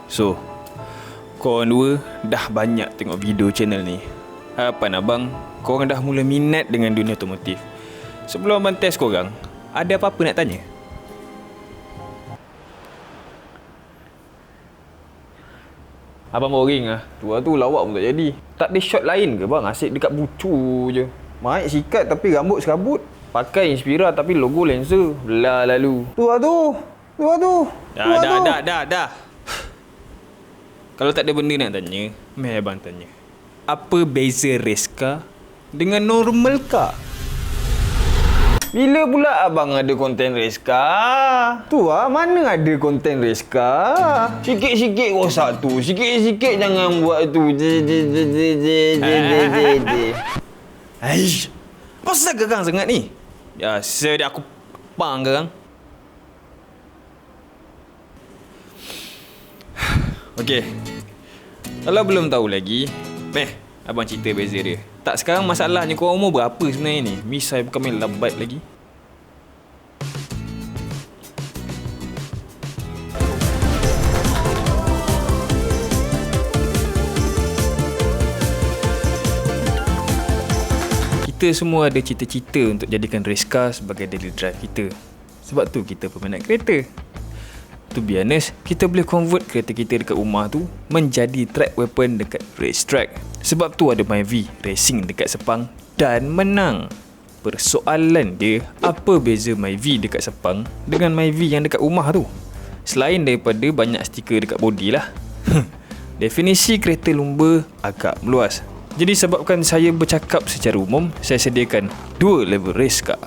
So, korang dua dah banyak tengok video channel ni. Harapan abang, korang dah mula minat dengan dunia otomotif. Sebelum abang test korang, ada apa-apa nak tanya? Abang boring lah. Tu lawak pun tak jadi. Tak ada shot lain ke bang? Asyik dekat bucu je. Maik sikat tapi rambut serabut. Pakai Inspira tapi logo Lancer. Belah lalu. Dah. Kalau tak ada benda nak tanya, meh abang tanya. Apa beza race car dengan normal car? Bila pula abang ada konten race car? Mana ada konten race car? Sikit-sikit rosak tu. Sikit-sikit jangan buat tu. Aish. Pasal gegang sangat ni? Ya, saya aku pang gegang. Okey. Kalau belum tahu lagi, abang cerita beza dia. Tak, sekarang masalahnya korang umur berapa sebenarnya ni? Misai bukan main lambat lagi. Kita semua ada cita-cita untuk jadikan race car sebagai daily drive kita. Sebab tu kita peminat kereta. To be honest, kita boleh convert kereta kita dekat rumah tu menjadi track weapon dekat race track. Sebab tu ada Myvi racing dekat Sepang dan menang. Persoalan dia, apa beza Myvi dekat Sepang dengan Myvi yang dekat rumah tu? Selain daripada banyak stiker dekat body lah. Definisi kereta lumba agak meluas. Jadi sebabkan saya bercakap secara umum, saya sediakan 2 level race car.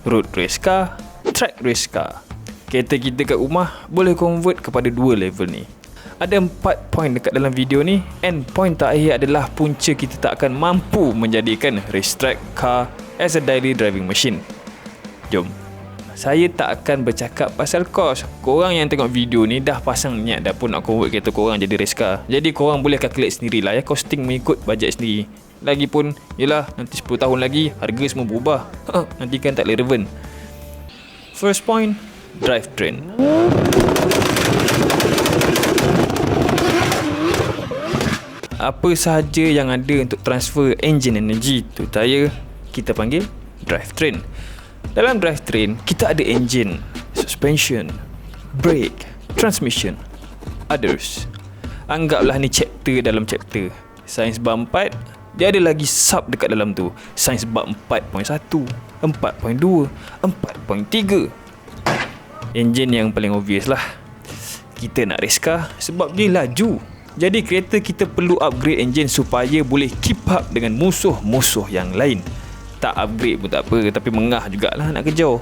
Road race car, track race car. Kereta kita kat rumah boleh convert kepada 2 level ni. Ada 4 point dekat dalam video ni, and point terakhir adalah punca kita tak akan mampu menjadikan racetrack car as a daily driving machine. Jom. Saya tak akan bercakap pasal kos. Korang yang tengok video ni dah pasang niat dah pun nak convert kereta korang jadi race car. Jadi korang boleh calculate sendirilah ya, costing mengikut bajet sendiri. Lagipun, yelah, nanti 10 tahun lagi harga semua berubah. Nanti kan tak relevan. First point, drivetrain. Apa sahaja yang ada untuk transfer engine energy tu tayar, kita panggil drivetrain. Dalam drivetrain, kita ada engine, suspension, brake, transmission, others. Anggaplah ni chapter dalam chapter. Sains bab 4, dia ada lagi sub dekat dalam tu. Sains bab 4.1, 4.2, 4.3. Enjin yang paling obvious lah. Kita nak race car sebab dia laju. Jadi kereta kita perlu upgrade enjin supaya boleh keep up dengan musuh-musuh yang lain. Tak upgrade pun tak apa, tapi mengah jugalah nak kejar.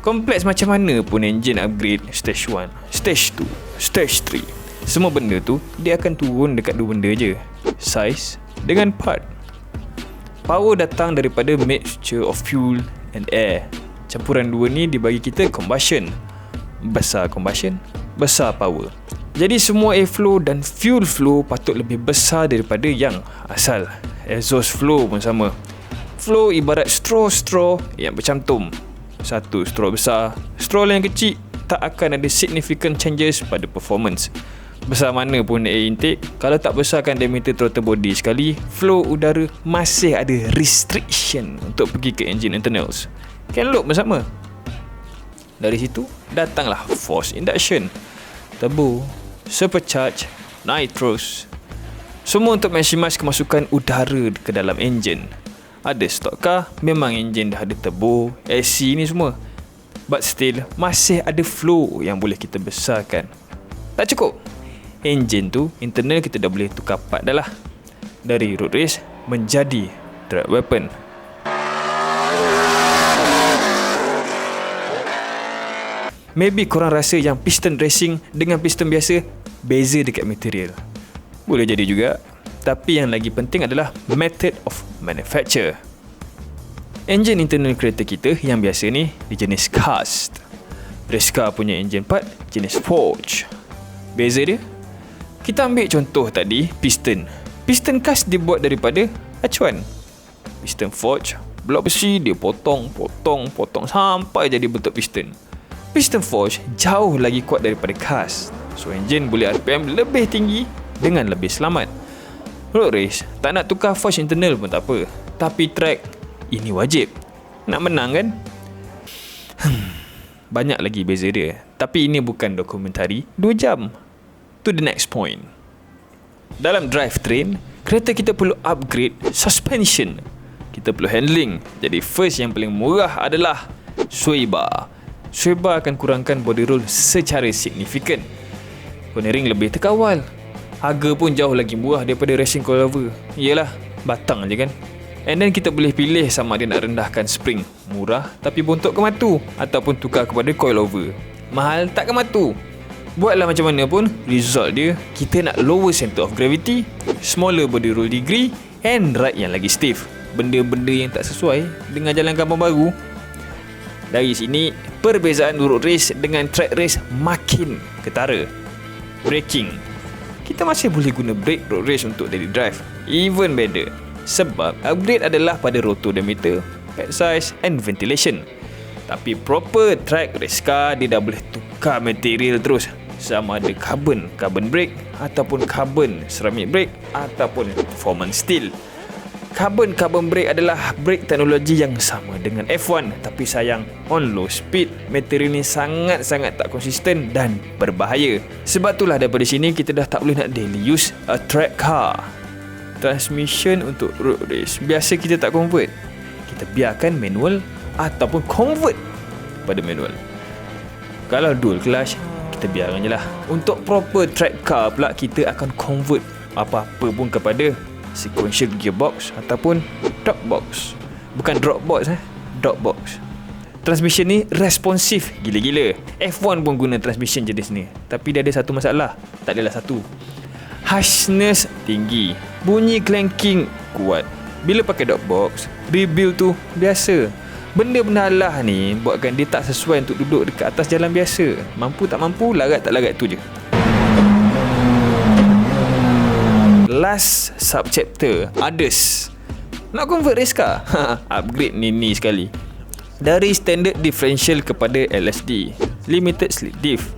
Kompleks macam mana pun enjin upgrade, stage 1, stage 2, stage 3, semua benda tu dia akan turun dekat 2 benda je, size dengan part. Power datang daripada mixture of fuel and air. Campuran 2 ni dibagi kita combustion. Besar combustion, besar power. Jadi semua airflow dan fuel flow patut lebih besar daripada yang asal. Exhaust flow pun sama. Flow ibarat straw yang bercantum. Satu straw besar, straw yang kecil, tak akan ada significant changes pada performance. Besar mana pun air intake, kalau tak besarkan diameter throttle body sekali, flow udara masih ada restriction untuk pergi ke engine internals. Can look bersama. Dari situ datanglah force induction, turbo, supercharge, nitros. Semua untuk maximize kemasukan udara ke dalam enjin. Ada stock car, memang enjin dah ada turbo, AC ni semua. But still, masih ada flow yang boleh kita besarkan. Tak cukup. Enjin tu, internal kita dah boleh tukar part dah lah. Dari road race menjadi track weapon. Maybe korang rasa yang piston racing dengan piston biasa beza dekat material. Boleh jadi juga. Tapi yang lagi penting adalah method of manufacture. Enjin internal kereta kita yang biasa ni di jenis cast. Race car punya engine part jenis forge. Beza dia, kita ambil contoh tadi, piston. Piston cast dibuat daripada acuan. Piston forge, blok besi dia potong sampai jadi bentuk piston. Piston forge jauh lagi kuat daripada cast. So enjin boleh RPM lebih tinggi dengan lebih selamat. Road race tak nak tukar force internal pun tak apa, tapi track ini wajib. Nak menang kan? Banyak lagi beza dia. Tapi ini bukan dokumentari 2 jam. To the next point. Dalam drivetrain, kereta kita perlu upgrade suspension. Kita perlu handling. Jadi first yang paling murah adalah sway bar. Sway bar akan kurangkan body roll secara signifikan. Cornering lebih terkawal. Harga pun jauh lagi murah daripada racing coilover. Yelah, batang je kan. And then kita boleh pilih sama ada nak rendahkan spring, murah tapi bontot ke matu, ataupun tukar kepada coilover, mahal tak ke matu. Buatlah macam mana pun, result dia kita nak lower center of gravity, smaller body roll degree, and ride yang lagi stiff. Benda-benda yang tak sesuai dengan jalan kampung baru. Dari sini, perbezaan road race dengan track race makin ketara. Braking, kita masih boleh guna brake road race untuk daily drive. Even better, sebab upgrade adalah pada rotor diameter, pad size and ventilation. Tapi proper track race car, dia dah boleh tukar material terus, sama ada carbon brake, ataupun carbon ceramic brake, ataupun performance steel. Carbon brake adalah brake teknologi yang sama dengan F1, tapi sayang on low speed material ni sangat-sangat tak konsisten dan berbahaya. Sebab itulah daripada sini kita dah tak boleh nak daily use a track car. Transmission untuk road race biasa kita tak convert, kita biarkan manual ataupun convert pada manual. Kalau dual clutch, kita biarkan je lah. Untuk proper track car pula, kita akan convert apa-apa pun kepada sequential gearbox ataupun drop box. Bukan drop box, drop box. Transmission ni responsif gila-gila. F1 pun guna transmission jenis ni, tapi dia ada satu masalah. Tak adalah satu, harshness tinggi, bunyi clanking kuat. Bila pakai dot box, rebuild tu biasa. Benda-benda alah ni buatkan dia tak sesuai untuk duduk dekat atas jalan biasa. Mampu tak mampu, larat tak larat tu je. Last subchapter, others. Nak convert race car? Upgrade ni sekali. Dari standard differential kepada LSD, limited slip diff.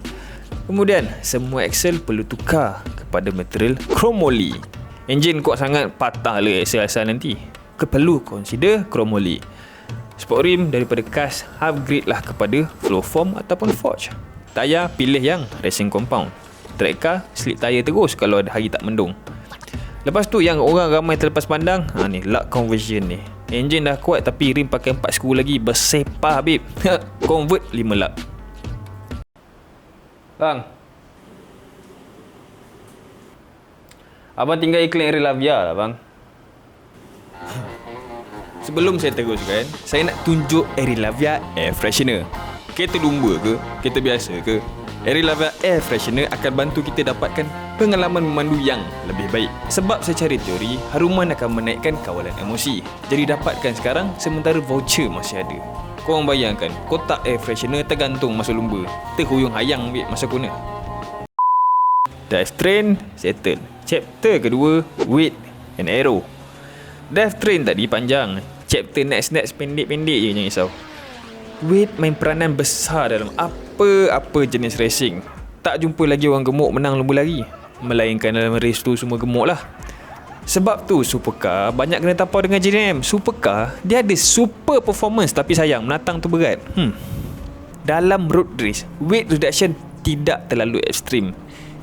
Kemudian semua axle perlu tukar kepada material chromoly. Enjin kuat sangat, patah le axle asal nanti. Perlu consider chromoly. Sport rim daripada cast, upgrade lah kepada flow form ataupun forge. Tayar pilih yang racing compound. Track car slip tayar terus kalau ada hari tak mendung. Lepas tu yang orang ramai terlepas pandang, ni lug conversion ni. Enjin dah kuat tapi rim pakai 4 skru lagi, bersepah babe. Convert 5 lug. Bang, abang tinggal iklan Air Lavia lah bang. Sebelum saya teruskan, saya nak tunjuk Air Lavia Air Freshener. Kereta lumba ke, kereta biasa ke, Air Lavia Air Freshener akan bantu kita dapatkan pengalaman memandu yang lebih baik. Sebab secara teori, haruman akan menaikkan kawalan emosi. Jadi dapatkan sekarang sementara voucher masih ada. Korang bayangkan, kotak air freshener tergantung masa lumba, terhuyung hayang ambil masa corner. Drivetrain settle. Chapter kedua, weight and aero. Drivetrain tadi panjang, chapter next pendek-pendek je, jangan risau. Weight main peranan besar dalam apa-apa jenis racing. Tak jumpa lagi orang gemuk menang lomba lari, melainkan dalam race tu semua gemuk lah. Sebab tu supercar banyak kena tapau dengan JDM. Supercar dia ada super performance, tapi sayang menatang tu berat. Dalam road race, weight reduction tidak terlalu ekstrim.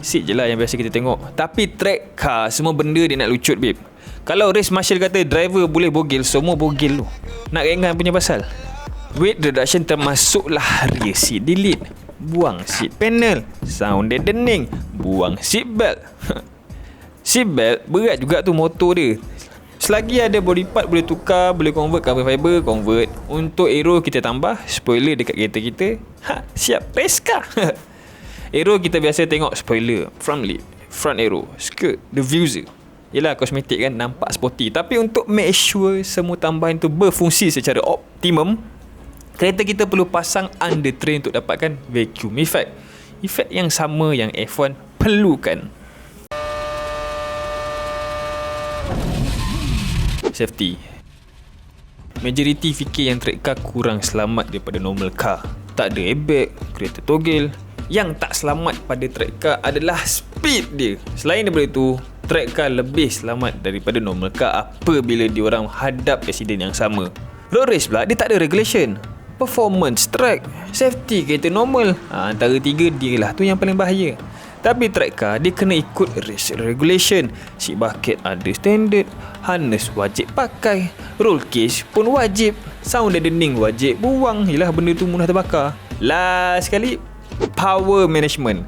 Seat je lah yang biasa kita tengok. Tapi track car semua benda dia nak lucut babe. Kalau race marshal kata driver boleh bogel, semua bogel tu. Nak ringan punya pasal. Weight reduction termasuklah rear seat delete, buang seat panel, sound deadening, buang seat belt. Seat belt berat juga tu motor dia. Selagi ada body part boleh tukar, boleh convert carbon fiber, convert. Untuk aero kita tambah spoiler dekat kereta kita. Siap race car. Aero kita biasa tengok spoiler, front lip, front aero, skirt, diffuser. Yelah kosmetik kan, nampak sporty. Tapi untuk make sure semua tambahan tu berfungsi secara optimum, kereta kita perlu pasang under train untuk dapatkan vacuum effect. Efek yang sama yang F1 perlukan. Safety. Majoriti fikir yang track car kurang selamat daripada normal car. Tak ada airbag, kereta togel, Yang tak selamat pada track car adalah speed dia. Selain daripada itu, track car lebih selamat daripada normal car apabila diorang hadap accident yang sama. Road race pula dia tak ada regulation. Performance track, safety kereta normal, antara tiga dia lah tu yang paling bahaya. Tapi track car dia kena ikut race regulation. Seat bucket ada standard, harness wajib pakai, roll cage pun wajib, sound deadening wajib buang. Yelah, benda tu mudah terbakar. Last sekali, power management.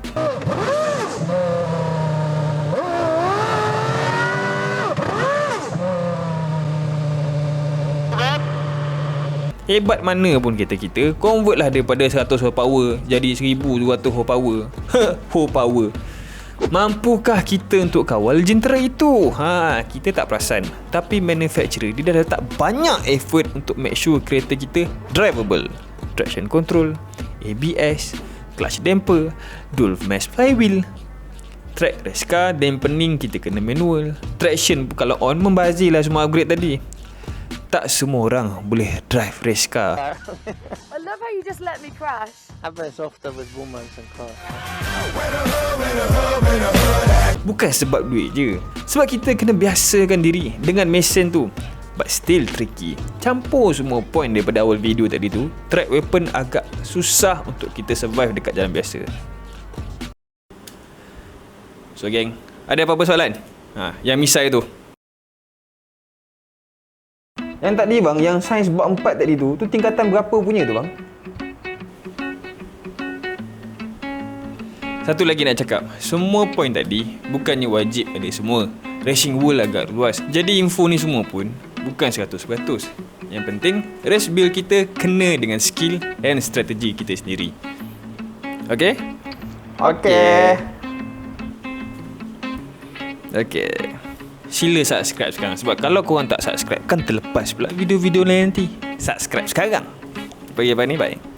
Hebat mana pun kita convert lah daripada 100 horsepower jadi 1200 horsepower. Horsepower. Mampukah kita untuk kawal jentera itu? Kita tak perasan. Tapi manufacturer dia dah letak banyak effort untuk make sure kereta kita drivable. Traction control, ABS, clutch damper, dual mass flywheel. Track race car, dampening kita kena manual. Traction kalau on membazir lah semua upgrade tadi. Tak semua orang boleh drive race car. I love how you just let me crash. Happens often with women and cars. Bukan sebab duit je. Sebab kita kena biasakan diri dengan mesin tu. But still tricky. Campur semua point daripada awal video tadi tu, track weapon agak susah untuk kita survive dekat jalan biasa. So geng, ada apa-apa soalan? Yang misai tu. Yang tadi bang, yang sains bab 4 tadi tu tingkatan berapa punya tu bang? Satu lagi nak cakap, semua point tadi bukannya wajib ada semua. Racing world agak luas, jadi info ni semua pun bukan 100%. Yang penting, race build kita kena dengan skill and strategi kita sendiri. Okay? Okay. Sila subscribe sekarang. Sebab kalau korang tak subscribe, kan terlepas pula video-video lain nanti. Subscribe sekarang. Pergi apa ni, bye.